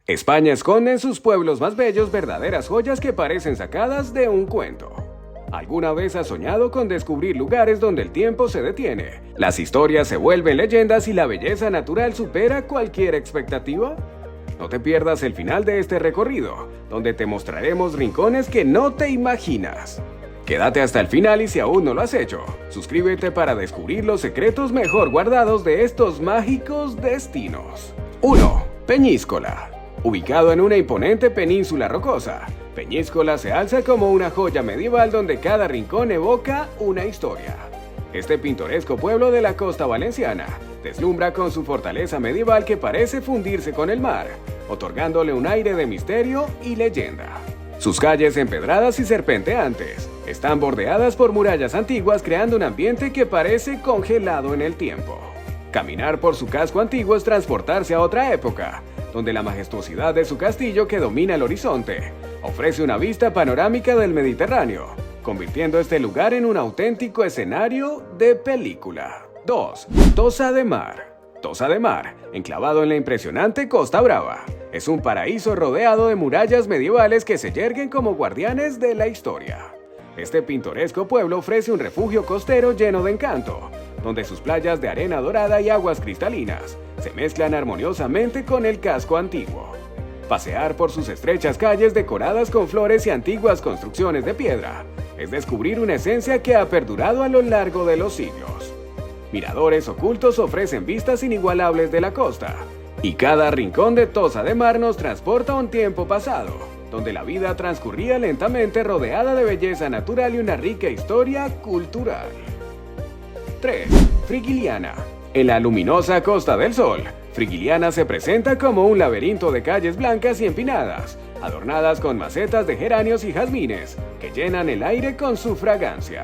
España esconde en sus pueblos más bellos verdaderas joyas que parecen sacadas de un cuento. ¿Alguna vez has soñado con descubrir lugares donde el tiempo se detiene? Las historias se vuelven leyendas y la belleza natural supera cualquier expectativa. No te pierdas el final de este recorrido, donde te mostraremos rincones que no te imaginas. Quédate hasta el final y si aún no lo has hecho, suscríbete para descubrir los secretos mejor guardados de estos mágicos destinos. 1. Peñíscola. Ubicado en una imponente península rocosa, Peñíscola se alza como una joya medieval donde cada rincón evoca una historia. Este pintoresco pueblo de la costa valenciana deslumbra con su fortaleza medieval que parece fundirse con el mar, otorgándole un aire de misterio y leyenda. Sus calles empedradas y serpenteantes están bordeadas por murallas antiguas creando un ambiente que parece congelado en el tiempo. Caminar por su casco antiguo es transportarse a otra época, donde la majestuosidad de su castillo que domina el horizonte ofrece una vista panorámica del Mediterráneo, convirtiendo este lugar en un auténtico escenario de película. 2. Tossa de Mar. Tossa de Mar, enclavado en la impresionante Costa Brava, es un paraíso rodeado de murallas medievales que se yerguen como guardianes de la historia. Este pintoresco pueblo ofrece un refugio costero lleno de encanto, donde sus playas de arena dorada y aguas cristalinas se mezclan armoniosamente con el casco antiguo. Pasear por sus estrechas calles decoradas con flores y antiguas construcciones de piedra es descubrir una esencia que ha perdurado a lo largo de los siglos. Miradores ocultos ofrecen vistas inigualables de la costa, y cada rincón de Tossa de Mar nos transporta a un tiempo pasado, donde la vida transcurría lentamente rodeada de belleza natural y una rica historia cultural. 3. Frigiliana. En la luminosa Costa del Sol, Frigiliana se presenta como un laberinto de calles blancas y empinadas, adornadas con macetas de geranios y jazmines, que llenan el aire con su fragancia.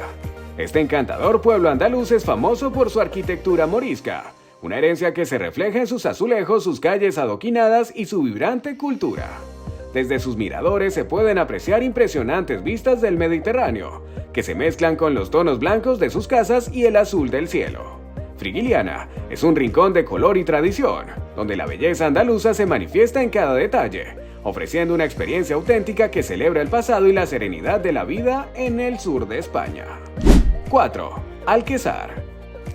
Este encantador pueblo andaluz es famoso por su arquitectura morisca, una herencia que se refleja en sus azulejos, sus calles adoquinadas y su vibrante cultura. Desde sus miradores se pueden apreciar impresionantes vistas del Mediterráneo, que se mezclan con los tonos blancos de sus casas y el azul del cielo. Frigiliana es un rincón de color y tradición, donde la belleza andaluza se manifiesta en cada detalle, ofreciendo una experiencia auténtica que celebra el pasado y la serenidad de la vida en el sur de España. 4. Alquezar.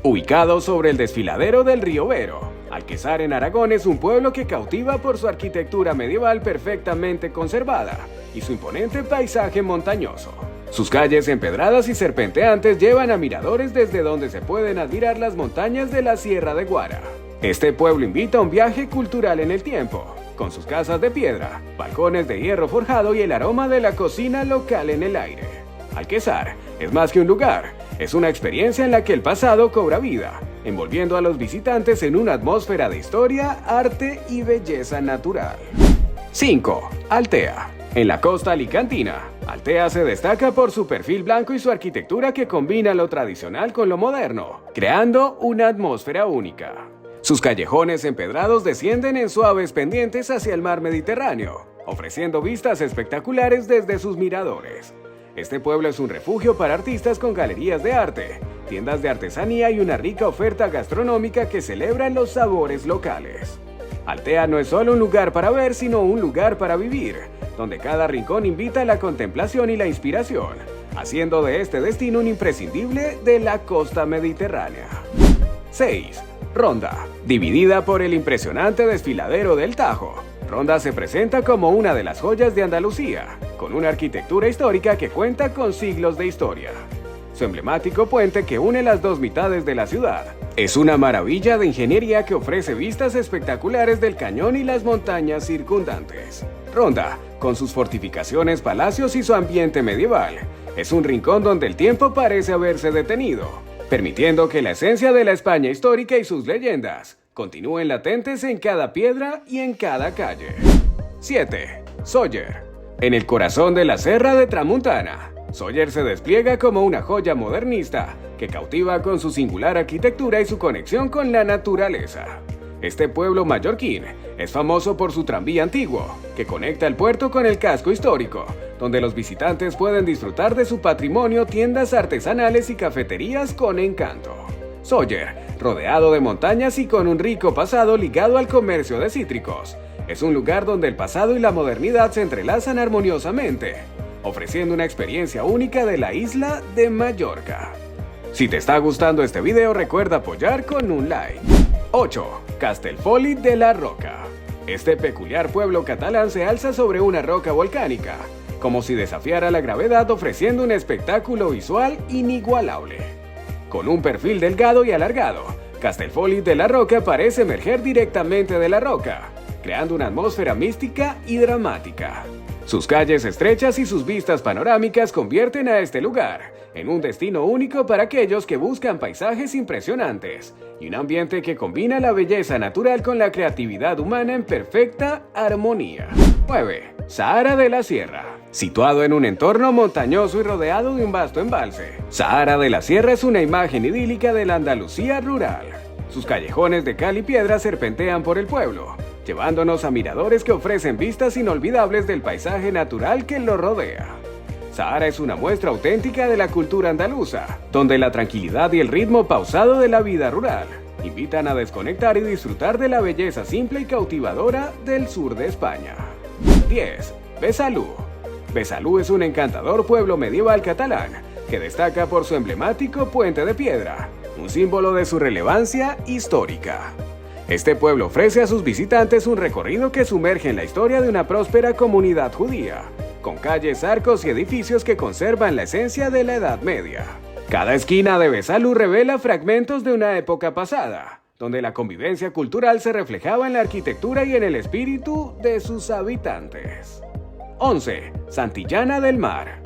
Ubicado sobre el desfiladero del río Vero, Alquezar en Aragón es un pueblo que cautiva por su arquitectura medieval perfectamente conservada y su imponente paisaje montañoso. Sus calles empedradas y serpenteantes llevan a miradores desde donde se pueden admirar las montañas de la Sierra de Guara. Este pueblo invita a un viaje cultural en el tiempo, con sus casas de piedra, balcones de hierro forjado y el aroma de la cocina local en el aire. Alquezar es más que un lugar, es una experiencia en la que el pasado cobra vida, envolviendo a los visitantes en una atmósfera de historia, arte y belleza natural. 5. Altea. En la costa alicantina, Altea se destaca por su perfil blanco y su arquitectura que combina lo tradicional con lo moderno, creando una atmósfera única. Sus callejones empedrados descienden en suaves pendientes hacia el mar Mediterráneo, ofreciendo vistas espectaculares desde sus miradores. Este pueblo es un refugio para artistas con galerías de arte, tiendas de artesanía y una rica oferta gastronómica que celebran los sabores locales. Altea no es solo un lugar para ver, sino un lugar para vivir, donde cada rincón invita a la contemplación y la inspiración, haciendo de este destino un imprescindible de la costa mediterránea. 6. Ronda. Dividida por el impresionante desfiladero del Tajo, Ronda se presenta como una de las joyas de Andalucía, con una arquitectura histórica que cuenta con siglos de historia. Su emblemático puente que une las dos mitades de la ciudad es una maravilla de ingeniería que ofrece vistas espectaculares del cañón y las montañas circundantes. Ronda, con sus fortificaciones, palacios y su ambiente medieval, es un rincón donde el tiempo parece haberse detenido, permitiendo que la esencia de la España histórica y sus leyendas continúen latentes en cada piedra y en cada calle. 7. Sóller. En el corazón de la Serra de Tramuntana, Sóller se despliega como una joya modernista que cautiva con su singular arquitectura y su conexión con la naturaleza. Este pueblo mallorquín es famoso por su tranvía antiguo, que conecta el puerto con el casco histórico, donde los visitantes pueden disfrutar de su patrimonio, tiendas artesanales y cafeterías con encanto. Sóller, rodeado de montañas y con un rico pasado ligado al comercio de cítricos, Es un lugar donde el pasado y la modernidad se entrelazan armoniosamente, ofreciendo una experiencia única de la isla de Mallorca. Si te está gustando este video, recuerda apoyar con un like. 8. Castellfollit de la Roca. Este peculiar pueblo catalán se alza sobre una roca volcánica, como si desafiara la gravedad, ofreciendo un espectáculo visual inigualable. Con un perfil delgado y alargado, Castellfollit de la Roca parece emerger directamente de la roca, creando una atmósfera mística y dramática. Sus calles estrechas y sus vistas panorámicas convierten a este lugar en un destino único para aquellos que buscan paisajes impresionantes y un ambiente que combina la belleza natural con la creatividad humana en perfecta armonía. 9. Zahara de la Sierra. Situado en un entorno montañoso y rodeado de un vasto embalse, Zahara de la Sierra es una imagen idílica de la Andalucía rural. Sus callejones de cal y piedra serpentean por el pueblo, llevándonos a miradores que ofrecen vistas inolvidables del paisaje natural que lo rodea. Zahara es una muestra auténtica de la cultura andaluza, donde la tranquilidad y el ritmo pausado de la vida rural invitan a desconectar y disfrutar de la belleza simple y cautivadora del sur de España. 10. Besalú. Besalú es un encantador pueblo medieval catalán que destaca por su emblemático puente de piedra, un símbolo de su relevancia histórica. Este pueblo ofrece a sus visitantes un recorrido que sumerge en la historia de una próspera comunidad judía, con calles, arcos y edificios que conservan la esencia de la Edad Media. Cada esquina de Besalú revela fragmentos de una época pasada, donde la convivencia cultural se reflejaba en la arquitectura y en el espíritu de sus habitantes. 11. Santillana del Mar.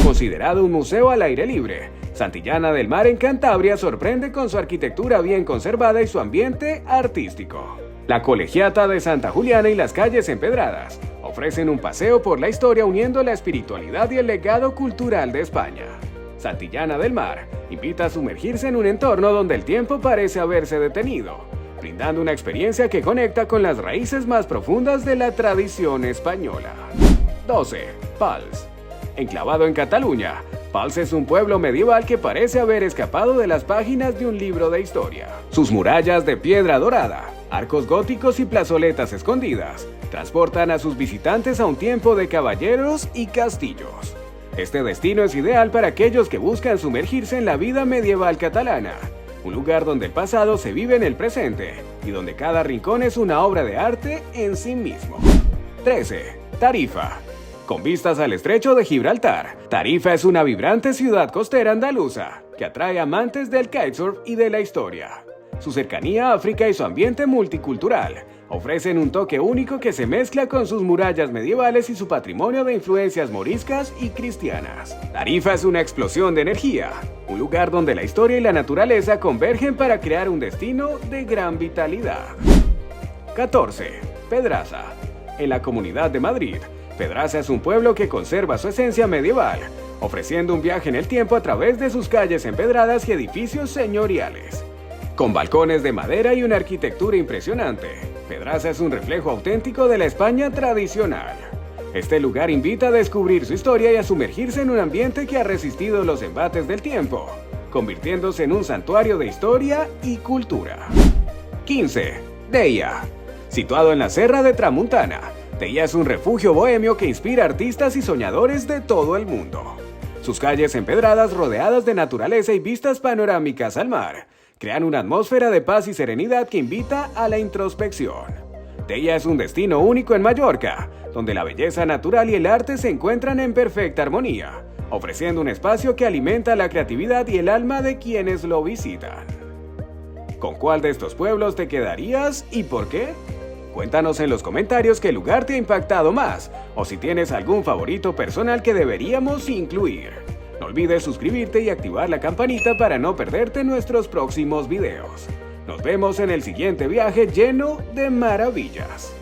Considerado un museo al aire libre, Santillana del Mar en Cantabria sorprende con su arquitectura bien conservada y su ambiente artístico. La Colegiata de Santa Juliana y las calles empedradas ofrecen un paseo por la historia uniendo la espiritualidad y el legado cultural de España. Santillana del Mar invita a sumergirse en un entorno donde el tiempo parece haberse detenido, brindando una experiencia que conecta con las raíces más profundas de la tradición española. 12. Pals. Enclavado en Cataluña, Pals es un pueblo medieval que parece haber escapado de las páginas de un libro de historia. Sus murallas de piedra dorada, arcos góticos y plazoletas escondidas transportan a sus visitantes a un tiempo de caballeros y castillos. Este destino es ideal para aquellos que buscan sumergirse en la vida medieval catalana, un lugar donde el pasado se vive en el presente y donde cada rincón es una obra de arte en sí mismo. 13. Tarifa. Con vistas al estrecho de Gibraltar, Tarifa es una vibrante ciudad costera andaluza que atrae amantes del kitesurf y de la historia. Su cercanía a África y su ambiente multicultural ofrecen un toque único que se mezcla con sus murallas medievales y su patrimonio de influencias moriscas y cristianas. Tarifa es una explosión de energía, un lugar donde la historia y la naturaleza convergen para crear un destino de gran vitalidad. 14. Pedraza. En la Comunidad de Madrid, Pedraza es un pueblo que conserva su esencia medieval, ofreciendo un viaje en el tiempo a través de sus calles empedradas y edificios señoriales. Con balcones de madera y una arquitectura impresionante, Pedraza es un reflejo auténtico de la España tradicional. Este lugar invita a descubrir su historia y a sumergirse en un ambiente que ha resistido los embates del tiempo, convirtiéndose en un santuario de historia y cultura. 15. Deia. Situado en la Serra de Tramuntana, Deia es un refugio bohemio que inspira artistas y soñadores de todo el mundo. Sus calles empedradas rodeadas de naturaleza y vistas panorámicas al mar crean una atmósfera de paz y serenidad que invita a la introspección. Deia es un destino único en Mallorca, donde la belleza natural y el arte se encuentran en perfecta armonía, ofreciendo un espacio que alimenta la creatividad y el alma de quienes lo visitan. ¿Con cuál de estos pueblos te quedarías y por qué? Cuéntanos en los comentarios qué lugar te ha impactado más, o si tienes algún favorito personal que deberíamos incluir. No olvides suscribirte y activar la campanita para no perderte nuestros próximos videos. Nos vemos en el siguiente viaje lleno de maravillas.